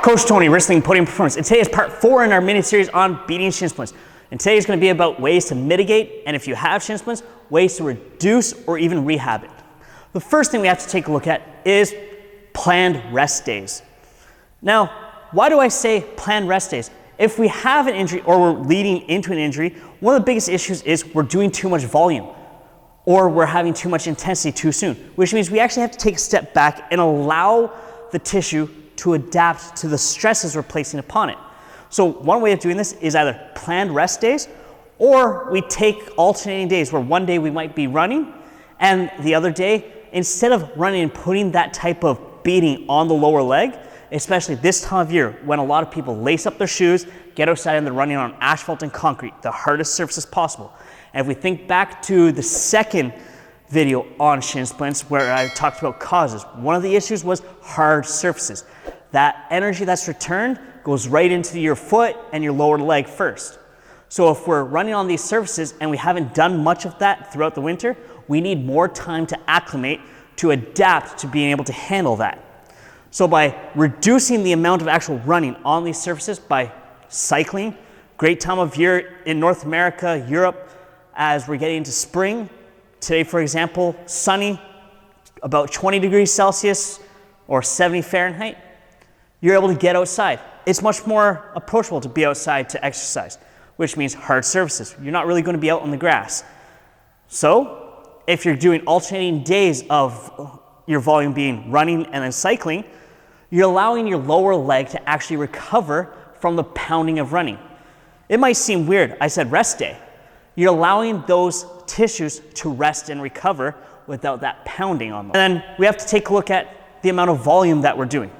Coach Tony, Wrestling Podium Performance, and today is part 4 in our mini-series on beating shin splints. And today is going to be about ways to mitigate, and if you have shin splints, ways to reduce or even rehab it. The first thing we have to take a look at is planned rest days. Now, why do I say planned rest days? If we have an injury or we're leading into an injury, one of the biggest issues is we're doing too much volume or we're having too much intensity too soon, which means we actually have to take a step back and allow the tissue to adapt to the stresses we're placing upon it. So one way of doing this is either planned rest days, or we take alternating days where one day we might be running and the other day, instead of running and putting that type of beating on the lower leg, especially this time of year when a lot of people lace up their shoes, get outside and they're running on asphalt and concrete, the hardest surfaces possible. And if we think back to the second video on shin splints where I talked about causes, one of the issues was hard surfaces. That energy that's returned goes right into your foot and your lower leg first. So if we're running on these surfaces and we haven't done much of that throughout the winter, we need more time to acclimate, to adapt to being able to handle that. So by reducing the amount of actual running on these surfaces by cycling, great time of year in North America, Europe, as we're getting into spring. Today, for example, sunny, about 20 degrees Celsius or 70 Fahrenheit. You're able to get outside. It's much more approachable to be outside to exercise, which means hard surfaces. You're not really going to be out on the grass. So if you're doing alternating days of your volume being running and then cycling, you're allowing your lower leg to actually recover from the pounding of running. It might seem weird. I said rest day. You're allowing those tissues to rest and recover without that pounding on them. And then we have to take a look at the amount of volume that we're doing.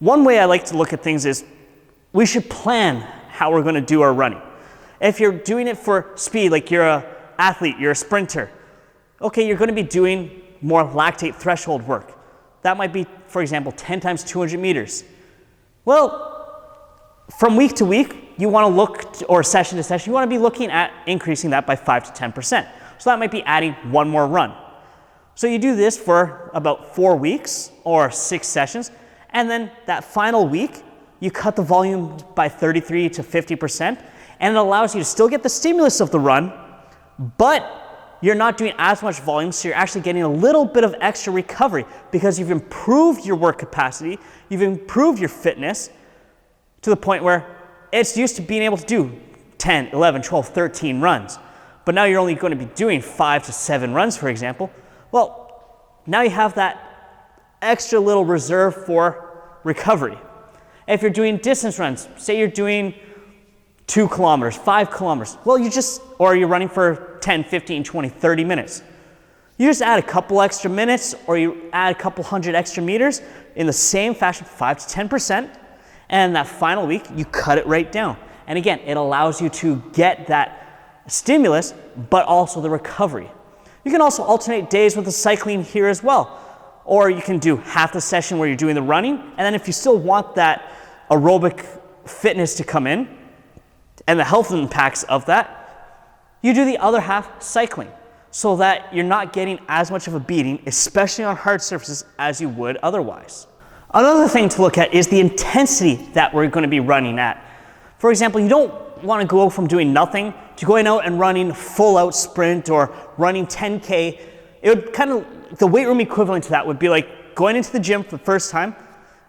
One way I like to look at things is we should plan how we're going to do our running. If you're doing it for speed, like you're an athlete, you're a sprinter, okay, you're going to be doing more lactate threshold work. That might be, for example, 10 times 200 meters. Well, from week to week, you want to look, or session to session, you want to be looking at increasing that by 5 to 10%. So that might be adding one more run. So you do this for about 4 weeks or 6 sessions, and then that final week, you cut the volume by 33 to 50%, and it allows you to still get the stimulus of the run, but you're not doing as much volume, so you're actually getting a little bit of extra recovery because you've improved your work capacity, you've improved your fitness to the point where it's used to being able to do 10, 11, 12, 13 runs. But now you're only going to be doing 5 to 7 runs, for example. Well, now you have that extra little reserve for recovery. If you're doing distance runs, say you're doing 2 kilometers, 5 kilometers, well, or you're running for 10, 15, 20, 30 minutes. You just add a couple extra minutes or you add a couple hundred extra meters in the same fashion, 5 to 10%, and that final week, you cut it right down. And again, it allows you to get that stimulus, but also the recovery. You can also alternate days with the cycling here as well. Or you can do half the session where you're doing the running, and then if you still want that aerobic fitness to come in, and the health impacts of that, you do the other half cycling so that you're not getting as much of a beating, especially on hard surfaces, as you would otherwise. Another thing to look at is the intensity that we're going to be running at. For example, you don't want to go from doing nothing to going out and running full out sprint or running 10K. It would kind of, the weight room equivalent to that would be like going into the gym for the first time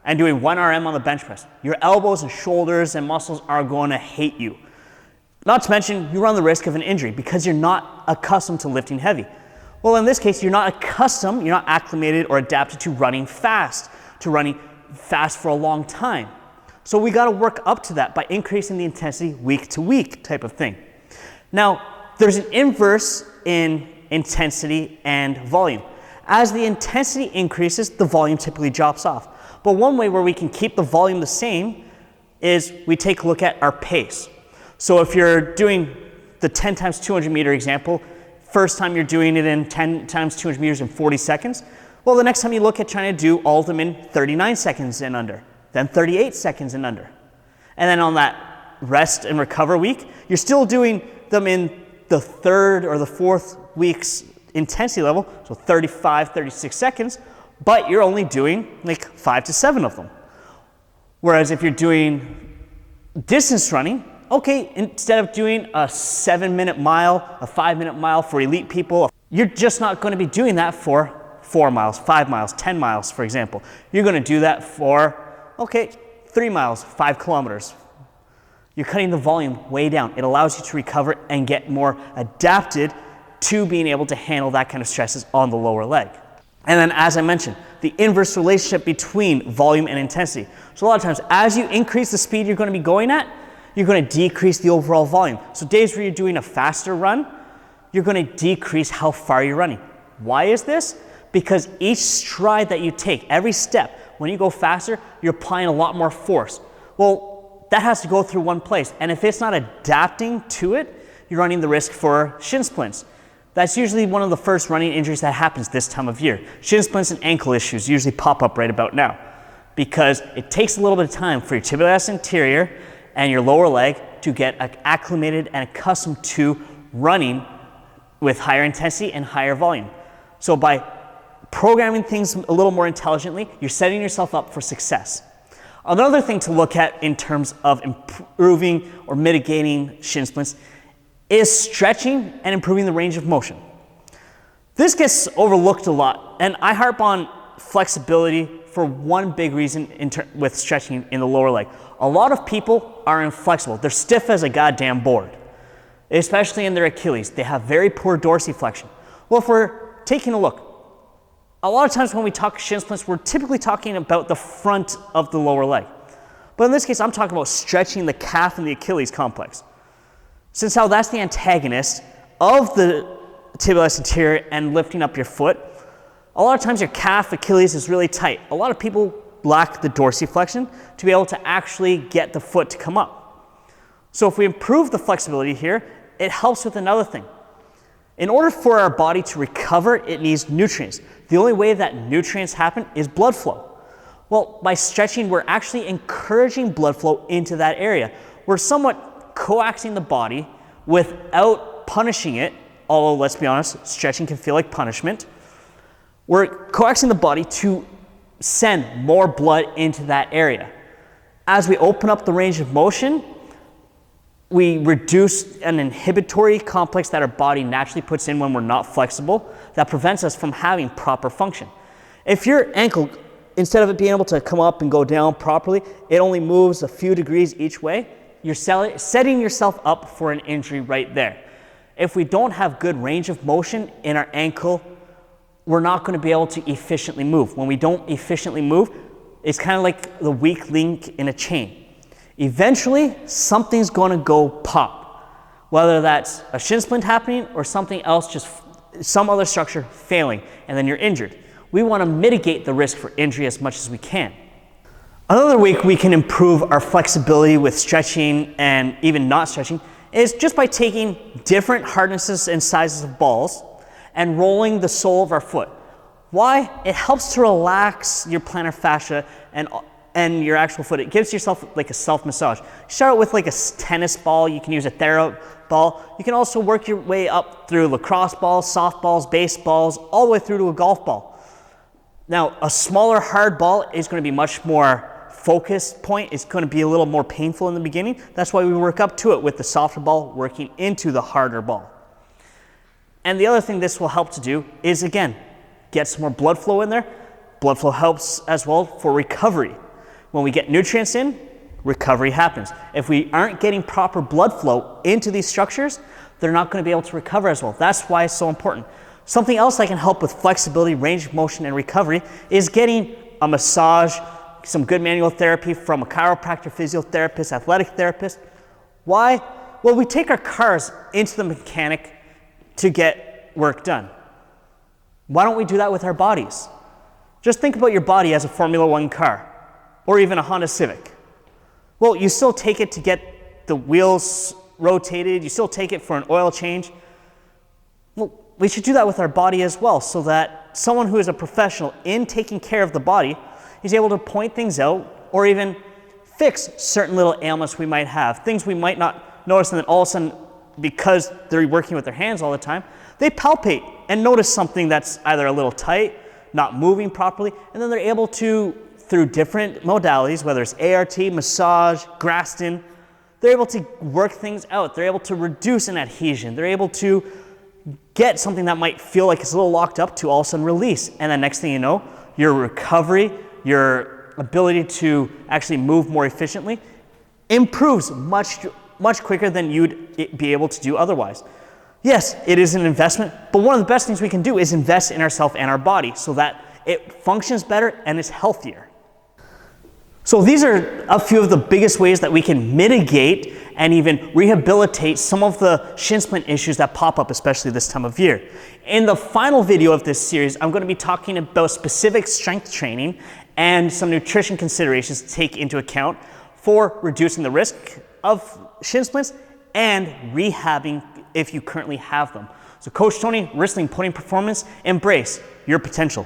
and doing 1 RM on the bench press. Your elbows and shoulders and muscles are going to hate you. Not to mention, you run the risk of an injury because you're not accustomed to lifting heavy. Well, in this case, you're not acclimated or adapted to running fast for a long time. So we got to work up to that by increasing the intensity week to week type of thing. Now, there's an inverse in intensity and volume. As the intensity increases, the volume typically drops off. But one way where we can keep the volume the same is we take a look at our pace. So if you're doing the 10 times 200 meter example, first time you're doing it in 10 times 200 meters in 40 seconds, well, the next time you look at trying to do all of them in 39 seconds and under, then 38 seconds and under. And then on that rest and recover week, you're still doing them in the 3rd or the 4th week's intensity level, so 35, 36 seconds, but you're only doing like 5 to 7 of them. Whereas if you're doing distance running, okay, instead of doing a 7-minute mile, a 5-minute mile for elite people, you're just not going to be doing that for 4 miles, 5 miles, 10 miles, for example. You're going to do that for, okay, 3 miles, 5 kilometers. You're cutting the volume way down. It allows you to recover and get more adapted to being able to handle that kind of stresses on the lower leg. And then, as I mentioned, the inverse relationship between volume and intensity. So a lot of times, as you increase the speed you're going to be going at, you're going to decrease the overall volume. So days where you're doing a faster run, you're going to decrease how far you're running. Why is this? Because each stride that you take, every step, when you go faster, you're applying a lot more force. Well, that has to go through one place. And if it's not adapting to it, you're running the risk for shin splints. That's usually one of the first running injuries that happens this time of year. Shin splints and ankle issues usually pop up right about now because it takes a little bit of time for your tibialis anterior and your lower leg to get acclimated and accustomed to running with higher intensity and higher volume. So by programming things a little more intelligently, you're setting yourself up for success. Another thing to look at in terms of improving or mitigating shin splints is stretching and improving the range of motion. This gets overlooked a lot, and I harp on flexibility for one big reason with stretching in the lower leg. A lot of people are inflexible. They're stiff as a goddamn board, especially in their Achilles. They have very poor dorsiflexion. Well, if we're taking a look, a lot of times when we talk shin splints, we're typically talking about the front of the lower leg. But in this case, I'm talking about stretching the calf and the Achilles complex. Since how that's the antagonist of the tibialis anterior and lifting up your foot, a lot of times your calf, Achilles is really tight. A lot of people lack the dorsiflexion to be able to actually get the foot to come up. So if we improve the flexibility here, it helps with another thing. In order for our body to recover, it needs nutrients. The only way that nutrients happen is blood flow. Well, by stretching, we're actually encouraging blood flow into that area. We're somewhat coaxing the body without punishing it, although let's be honest, stretching can feel like punishment. We're coaxing the body to send more blood into that area. As we open up the range of motion, we reduce an inhibitory complex that our body naturally puts in when we're not flexible that prevents us from having proper function. If your ankle, instead of it being able to come up and go down properly, it only moves a few degrees each way, you're setting yourself up for an injury right there. If we don't have good range of motion in our ankle, we're not going to be able to efficiently move. When we don't efficiently move, it's kind of like the weak link in a chain. Eventually, something's going to go pop, whether that's a shin splint happening or something else, just some other structure failing, and then you're injured. We want to mitigate the risk for injury as much as we can. Another way we can improve our flexibility with stretching and even not stretching is just by taking different hardnesses and sizes of balls and rolling the sole of our foot. Why? It helps to relax your plantar fascia and your actual foot. It gives yourself like a self-massage. You start with like a tennis ball. You can use a thero ball. You can also work your way up through lacrosse balls, softballs, baseballs, all the way through to a golf ball. Now, a smaller hard ball is going to be much more focused point. It's going to be a little more painful in the beginning. That's why we work up to it with the softer ball working into the harder ball. And the other thing this will help to do is, again, get some more blood flow in there. Blood flow helps as well for recovery. When we get nutrients in, recovery happens. If we aren't getting proper blood flow into these structures, they're not going to be able to recover as well. That's why it's so important. Something else that can help with flexibility, range of motion, and recovery is getting a massage, some good manual therapy from a chiropractor, physiotherapist, athletic therapist. Why? Well, we take our cars into the mechanic to get work done. Why don't we do that with our bodies? Just think about your body as a Formula One car or even a Honda Civic. Well, you still take it to get the wheels rotated. You still take it for an oil change. Well, we should do that with our body as well so that someone who is a professional in taking care of the body is able to point things out or even fix certain little ailments we might have, things we might not notice, and then all of a sudden, because they're working with their hands all the time, they palpate and notice something that's either a little tight, not moving properly, and then they're able to through different modalities, whether it's ART, massage, Graston, they're able to work things out. They're able to reduce an adhesion. They're able to get something that might feel like it's a little locked up to all of a sudden release. And then next thing you know, your recovery, your ability to actually move more efficiently improves much quicker than you'd be able to do otherwise. Yes, it is an investment, but one of the best things we can do is invest in ourselves and our body so that it functions better and is healthier. So these are a few of the biggest ways that we can mitigate and even rehabilitate some of the shin splint issues that pop up, especially this time of year. In the final video of this series, I'm going to be talking about specific strength training and some nutrition considerations to take into account for reducing the risk of shin splints and rehabbing if you currently have them. So Coach Tony, Wrestling Podium Performance, embrace your potential.